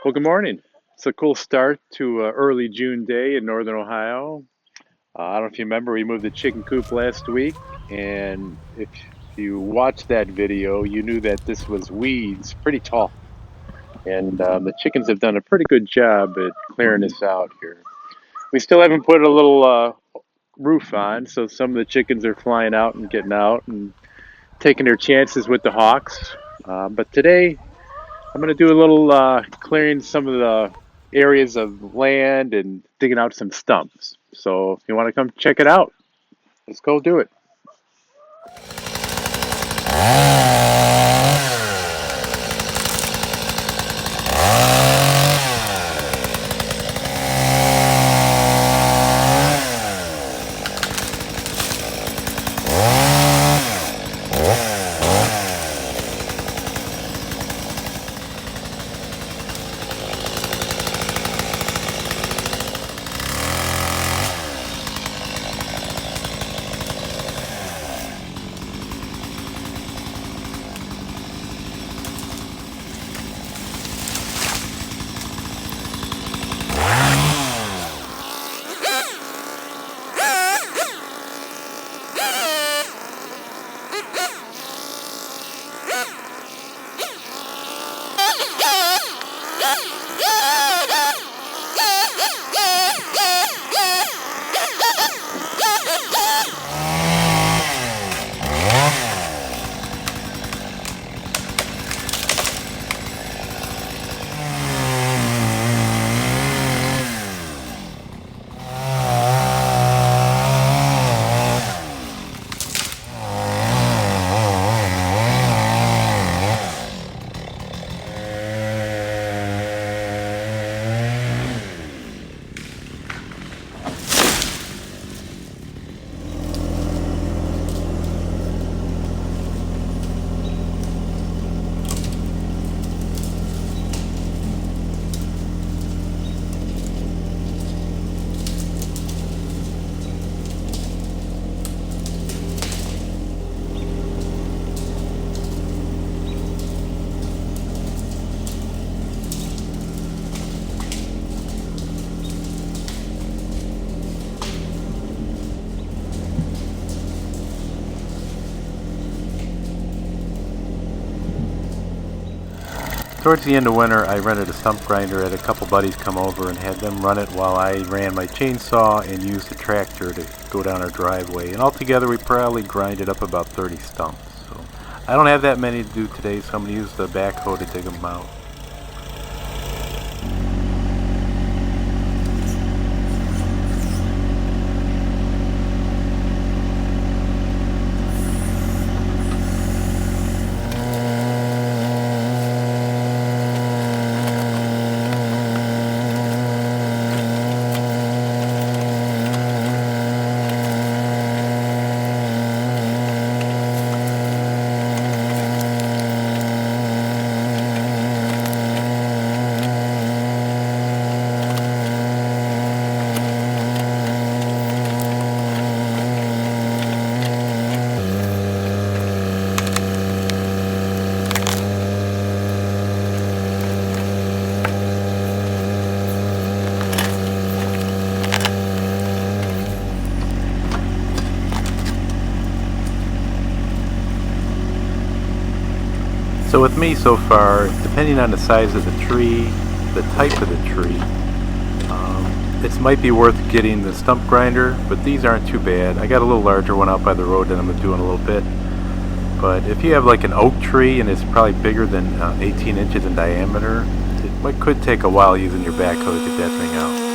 Well, good morning. It's a cool start to early June day in northern Ohio. I don't know if you remember, we moved the chicken coop last week, and if you watched that video, you knew that this was weeds pretty tall. And the chickens have done a pretty good job at clearing this out here. We still haven't put a little roof on, so some of the chickens are flying out and getting out and taking their chances with the hawks. But today, I'm going to do a little clearing some of the areas of land and digging out some stumps. So if you want to come check it out, let's go do it. Towards the end of winter, I rented a stump grinder. Had a couple buddies come over and had them run it while I ran my chainsaw and used the tractor to go down our driveway. And altogether, we probably grinded up about 30 stumps. So I don't have that many to do today, so I'm going to use the backhoe to dig them out. So with me so far, depending on the size of the tree, the type of the tree, it might be worth getting the stump grinder, but these aren't too bad. I got a little larger one out by the road that I'm going to do in a little bit. But if you have like an oak tree and it's probably bigger than 18 inches in diameter, could take a while using your backhoe to get that thing out.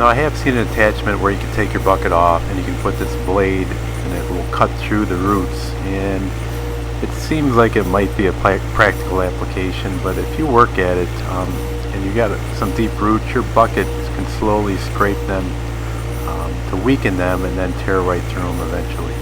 Now I have seen an attachment where you can take your bucket off and you can put this blade and it will cut through the roots, and it seems like it might be a practical application, but if you work at it and you got some deep roots, your bucket can slowly scrape them to weaken them and then tear right through them eventually.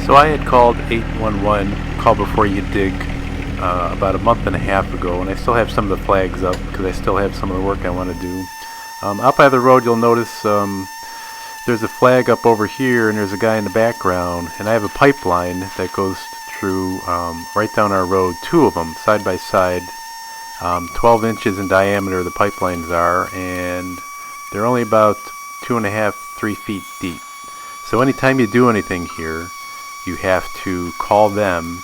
So I had called 811, call before you dig, about a month and a half ago, and I still have some of the flags up because I still have some of the work I want to do. Out by the road you'll notice there's a flag up over here and there's a guy in the background, and I have a pipeline that goes through right down our road, two of them side by side, 12 inches in diameter the pipelines are, and they're only about 2.5, 3 feet deep. So anytime you do anything here, you have to call them.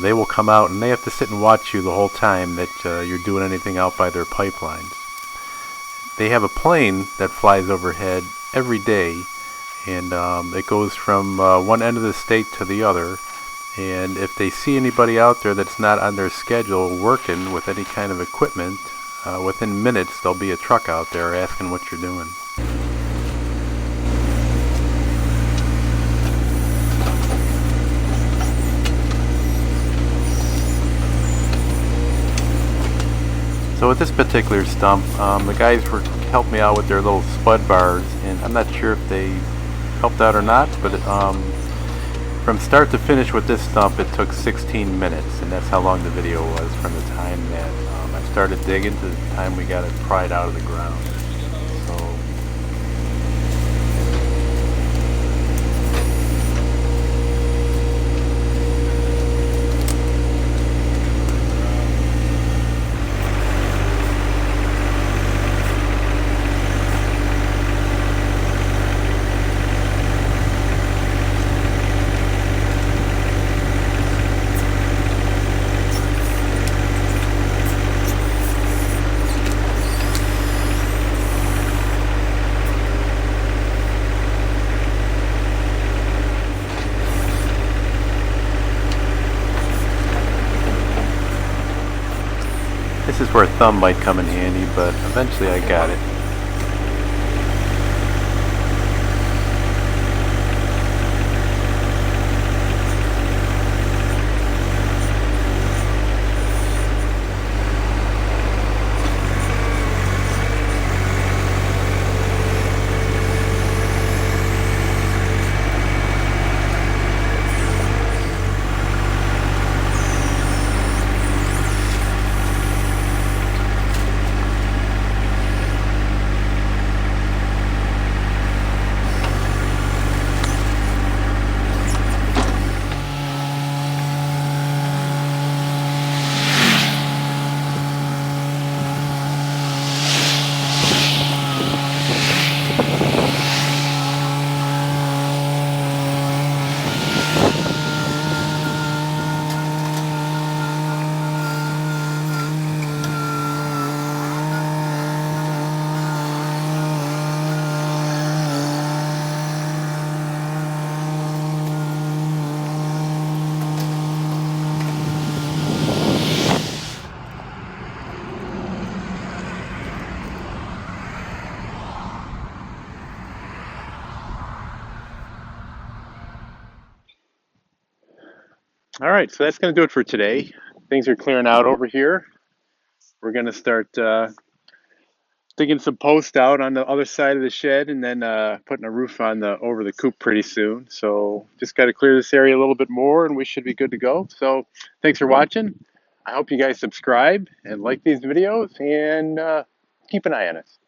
They will come out and they have to sit and watch you the whole time that you're doing anything out by their pipelines. They have a plane that flies overhead every day, and it goes from one end of the state to the other, and if they see anybody out there that's not on their schedule working with any kind of equipment, within minutes there'll be a truck out there asking what you're doing. So with this particular stump, the guys helped me out with their little spud bars, and I'm not sure if they helped out or not, but from start to finish with this stump it took 16 minutes, and that's how long the video was from the time that I started digging to the time we got it pried out of the ground. So this is where a thumb might come in handy, but eventually I got it. All right, so that's going to do it for today. Things are clearing out over here. We're going to start Digging some posts out on the other side of the shed, and then putting a roof on the over the coop pretty soon. So just got to clear this area a little bit more, and we should be good to go. So thanks for watching. I hope you guys subscribe and like these videos, and keep an eye on us.